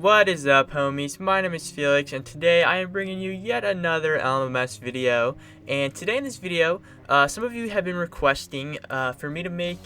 What is up, homies? My name is Felix, and today I am bringing you yet another LMMS video. And today in this video, some of you have been requesting for me to make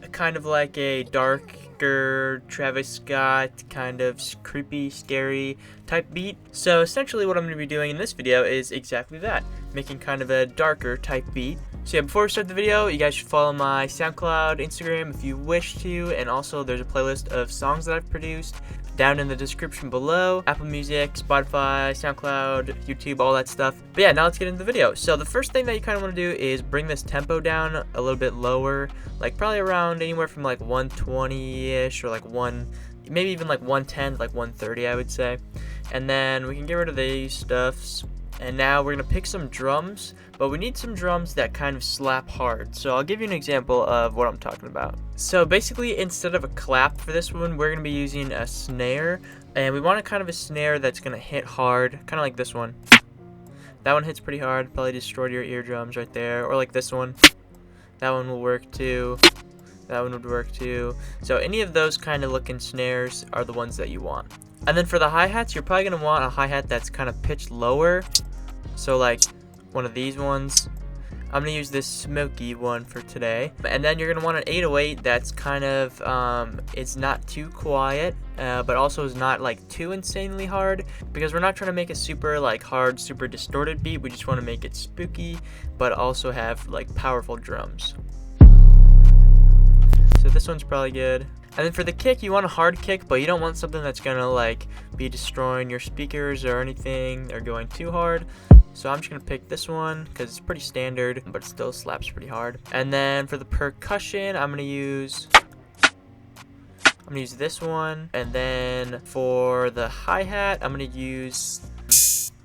a kind of like a darker Travis Scott kind of creepy, scary type beat. So essentially what I'm going to be doing in this video is exactly that, making kind of a darker type beat. So yeah, before we start the video, you guys should follow my SoundCloud, Instagram if you wish to, and also there's a playlist of songs that I've produced down in the description below. Apple Music, Spotify, SoundCloud, YouTube, all that stuff. But yeah, now let's get into the video. So the first thing that you kind of want to do is bring this tempo down a little bit lower, like probably around anywhere from like 120-ish or like maybe even like 110 to like 130, I would say. And then we can get rid of these stuffs. And now we're gonna pick some drums, but we need some drums that kind of slap hard. So I'll give you an example of what I'm talking about. So basically, instead of a clap for this one, we're gonna be using a snare, and we want a kind of a snare that's gonna hit hard, kind of like this one. That one hits pretty hard, probably destroyed your eardrums right there, or like this one. That one will work too. That one would work too. So any of those kind of looking snares are the ones that you want. And then for the hi-hats, you're probably going to want a hi-hat that's kind of pitched lower. So like one of these ones. I'm going to use this smoky one for today. And then you're going to want an 808 that's kind of, it's not too quiet, but also is not like too insanely hard. Because we're not trying to make a super like hard, super distorted beat. We just want to make it spooky, but also have like powerful drums. So this one's probably good. And then for the kick, you want a hard kick, but you don't want something that's gonna like be destroying your speakers or anything or going too hard. So I'm just gonna pick this one because it's pretty standard, but it still slaps pretty hard. And then for the percussion, I'm gonna use this one. And then for the hi-hat, I'm gonna use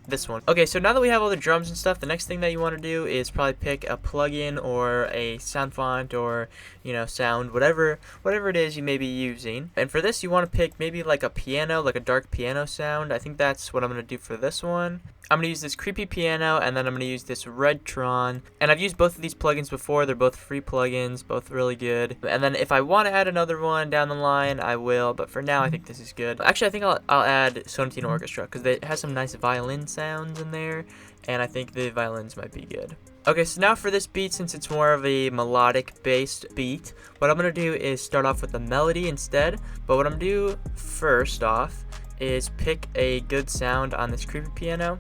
this one. Okay, so now that we have all the drums and stuff, the next thing that you want to do is probably pick a plugin or a sound font or, you know, sound, whatever it is you may be using. And for this, you want to pick maybe like a piano, like a dark piano sound. I think that's what I'm going to do for this one. I'm going to use this creepy piano, and then I'm going to use this Redtron. And I've used both of these plugins before. They're both free plugins, both really good. And then if I want to add another one down the line, I will. But for now, I think this is good. Actually, I think I'll add Sonatine Orchestra because it has some nice violin sounds in there. And I think the violins might be good. Okay, so now for this beat, since it's more of a melodic-based beat, what I'm going to do is start off with a melody instead. But what I'm going to do first off is pick a good sound on this creepy piano.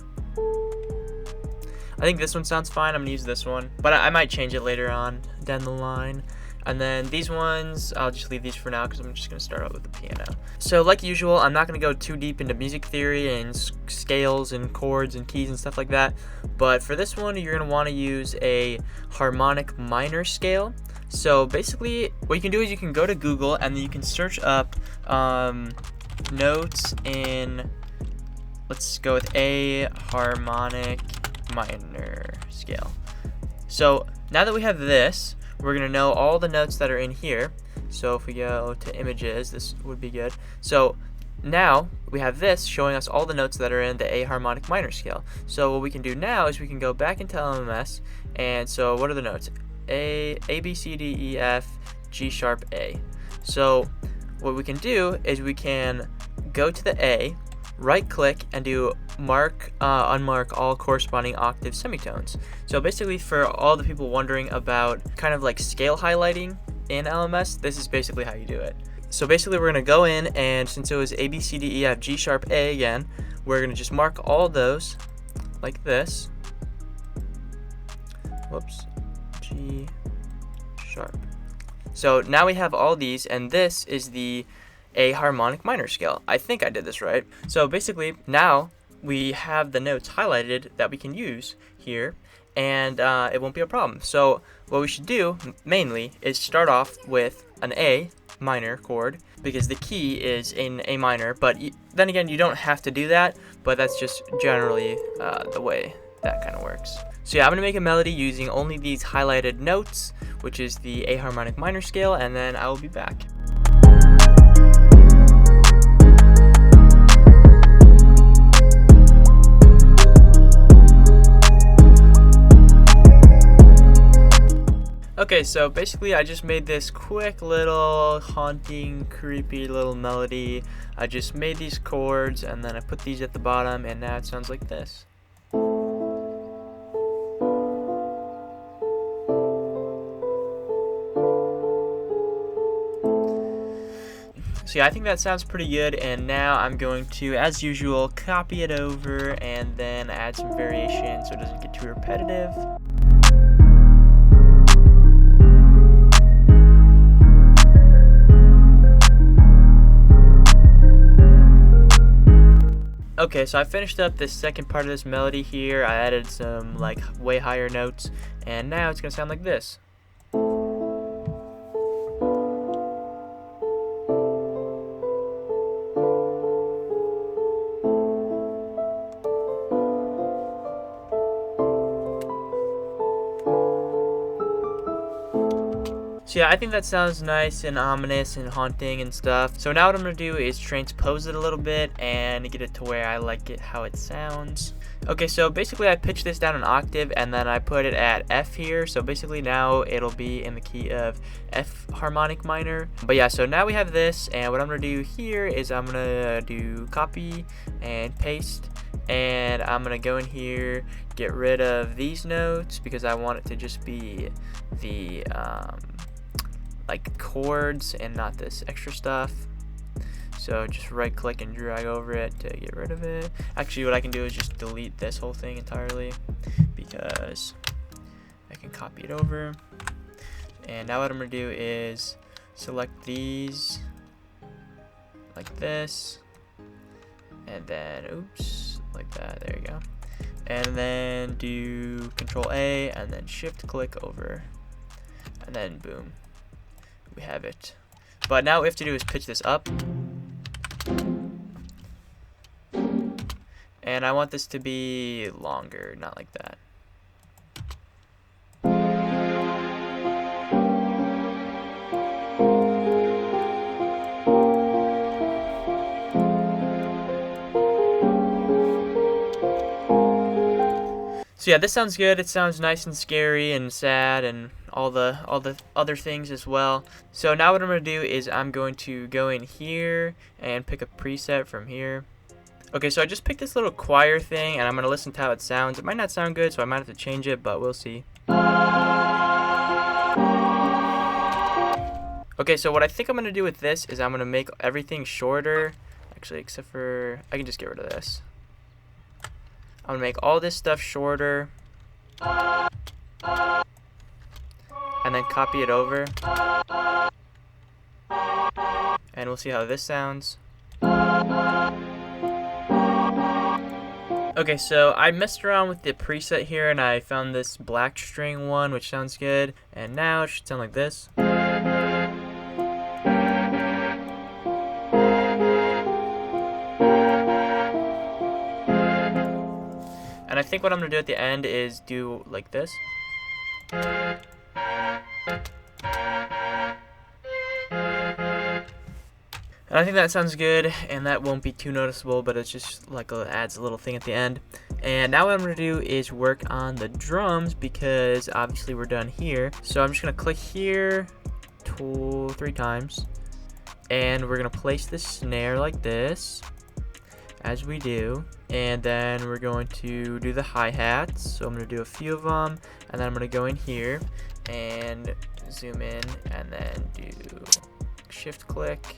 I think this one sounds fine. I'm going to use this one, but I might change it later on down the line. And then these ones, I'll just leave these for now because I'm just going to start out with the piano. So like usual, I'm not going to go too deep into music theory and scales and chords and keys and stuff like that. But for this one, you're going to want to use a harmonic minor scale. So basically, what you can do is you can go to Google and then you can search up notes in, let's go with a harmonic minor scale. So now that we have this, we're going to know all the notes that are in here. So if we go to images, this would be good. So now we have this showing us all the notes that are in the A harmonic minor scale. So what we can do now is we can go back into LMMS, and so what are the notes? A, B, C, D, E, F, G sharp, A. So what we can do is we can go to the A, right click, and do unmark all corresponding octave semitones. So basically, for all the people wondering about kind of like scale highlighting in LMS, this is basically how you do it. So basically, we're going to go in, and since it was A, B, C, D, E, F, G sharp, A again, we're going to just mark all those like this. Whoops. G sharp. So now we have all these, and this is the A harmonic minor scale. I think I did this right. So basically, now we have the notes highlighted that we can use here, and it won't be a problem. So what we should do mainly is start off with an A minor chord because the key is in A minor, but then again, you don't have to do that, but that's just generally the way that kind of works. So yeah, I'm going to make a melody using only these highlighted notes, which is the A harmonic minor scale, and then I will be back. Okay, Okay, so basically I just made this quick little haunting, creepy little melody. I just made these chords and then I put these at the bottom, and now it sounds like this. So yeah, I think that sounds pretty good, and now I'm going to, as usual, copy it over and then add some variation so it doesn't get too repetitive. Okay, so I finished up this second part of this melody here. I added some like way higher notes, and now it's gonna sound like this. So yeah, I think that sounds nice and ominous and haunting and stuff. So now what I'm going to do is transpose it a little bit and get it to where I like it, how it sounds. Okay, so basically I pitched this down an octave and then I put it at F here. So basically now it'll be in the key of F harmonic minor. But yeah, so now we have this, and what I'm going to do here is I'm going to do copy and paste. And I'm going to go in here, get rid of these notes because I want it to just be the like chords and not this extra stuff. So just right click and drag over it to get rid of it. Actually, what I can do is just delete this whole thing entirely because I can copy it over. And now what I'm gonna do is select these like this, and then oops, like that, there you go. And then do Control A and then Shift click over, and then boom, we have it. But now what we have to do is pitch this up, and I want this to be longer, not like that. So yeah, this sounds good. It sounds nice and scary and sad and all the other things as well. So now what I'm going to do is I'm going to go in here and pick a preset from here. Okay, so I just picked this little choir thing and I'm going to listen to how it sounds. It might not sound good, so I might have to change it, but we'll see. Okay, so what I think I'm going to do with this is I'm going to make everything shorter. Actually, except for, I can just get rid of this. I'm going to make all this stuff shorter, and then copy it over, and we'll see how this sounds. Okay, so I messed around with the preset here and I found this black string one, which sounds good, and now it should sound like this. And I think what I'm going to do at the end is do like this. And I think that sounds good, and that won't be too noticeable, but it's just like adds a little thing at the end. And now what I'm going to do is work on the drums because obviously we're done here. So I'm just going to click here 3 times, and we're going to place the snare like this, as we do, and then we're going to do the hi-hats. So I'm going to do a few of them, and then I'm going to go in here and zoom in and then do shift click,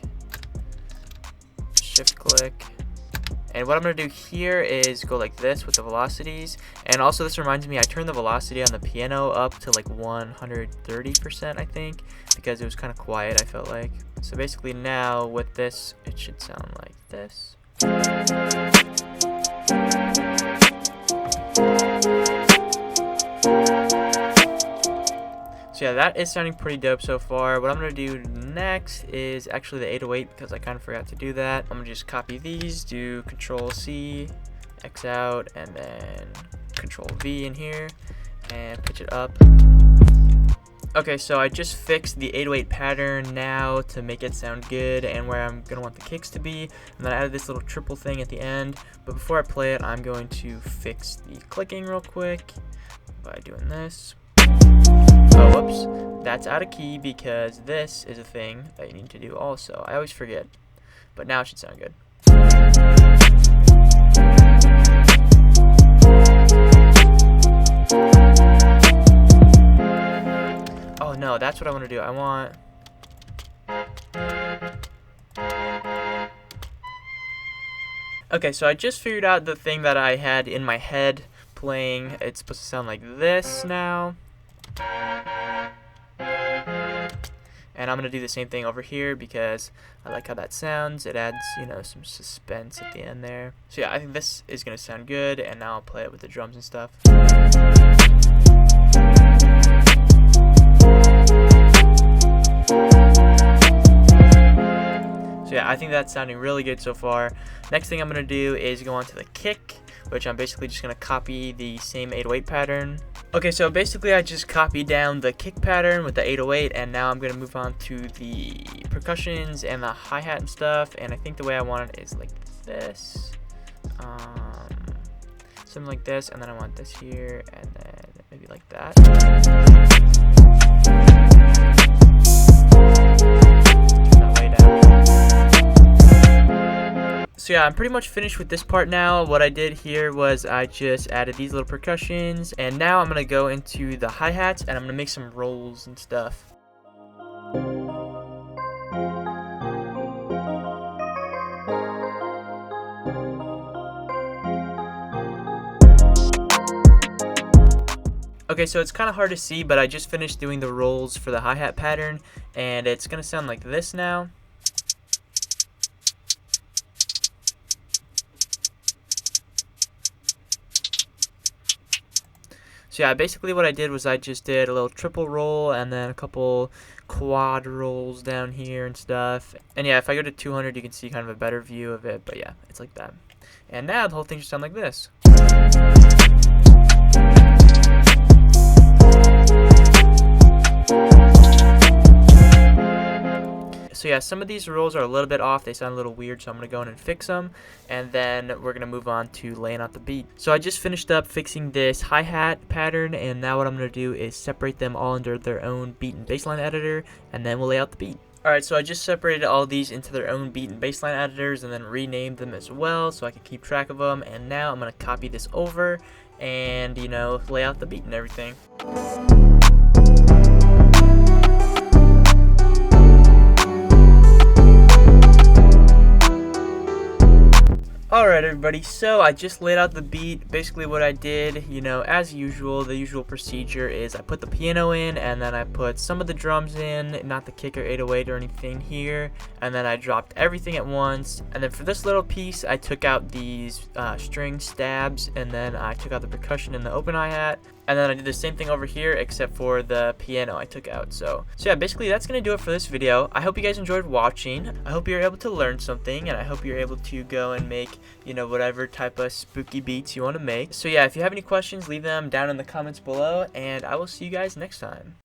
and what I'm going to do here is go like this with the velocities. And also this reminds me, I turned the velocity on the piano up to like 130%, I think, because it was kind of quiet, I felt like. So basically now with this it should sound like this. So yeah, that is sounding pretty dope so far. What I'm going to do next is actually the 808 because I kind of forgot to do that. I'm going to just copy these, do Control C, X out, and then Control V in here, and pitch it up. Okay, so I just fixed the 808 pattern now to make it sound good and where I'm going to want the kicks to be. And then I added this little triple thing at the end. But before I play it, I'm going to fix the clicking real quick by doing this. Oh, whoops. That's out of key because this is a thing that you need to do also. I always forget. But now it should sound good. Oh no, that's what I want to do. I want... Okay, so I just figured out the thing that I had in my head playing. It's supposed to sound like this now. And I'm going to do the same thing over here because I like how that sounds. It adds, you know, some suspense at the end there. So yeah, I think this is going to sound good, and now I'll play it with the drums and stuff. So yeah, I think that's sounding really good so far. Next thing I'm going to do is go on to the kick, which I'm basically just going to copy the same 808 pattern. Okay, so basically I just copied down the kick pattern with the 808, and now I'm going to move on to the percussions and the hi-hat and stuff, and I think the way I want it is like this. Something like this, and then I want this here, and then maybe like that. So yeah, I'm pretty much finished with this part now. What I did here was I just added these little percussions, and now I'm gonna go into the hi-hats and I'm gonna make some rolls and stuff. Okay, so it's kind of hard to see, but I just finished doing the rolls for the hi-hat pattern, and it's gonna sound like this now. So yeah, basically what I did was I just did a little triple roll and then a couple quad rolls down here and stuff. And yeah, if I go to 200, you can see kind of a better view of it, but yeah, it's like that. And now the whole thing should sound like this. So yeah, some of these rolls are a little bit off. They sound a little weird, so I'm going to go in and fix them. And then we're going to move on to laying out the beat. So I just finished up fixing this hi-hat pattern, and now what I'm going to do is separate them all under their own beat and bassline editor, and then we'll lay out the beat. Alright, so I just separated all these into their own beat and bassline editors and then renamed them as well so I can keep track of them. And now I'm going to copy this over and, you know, lay out the beat and everything. Alright everybody, so I just laid out the beat. Basically what I did, you know, as usual, the usual procedure is I put the piano in, and then I put some of the drums in, not the kick or 808 or anything here, and then I dropped everything at once. And then for this little piece, I took out these string stabs, and then I took out the percussion and the open hi-hat. And then I did the same thing over here, except for the piano I took out. So yeah, basically that's going to do it for this video. I hope you guys enjoyed watching. I hope you're able to learn something, and I hope you're able to go and make, you know, whatever type of spooky beats you want to make. So yeah, if you have any questions, leave them down in the comments below, and I will see you guys next time.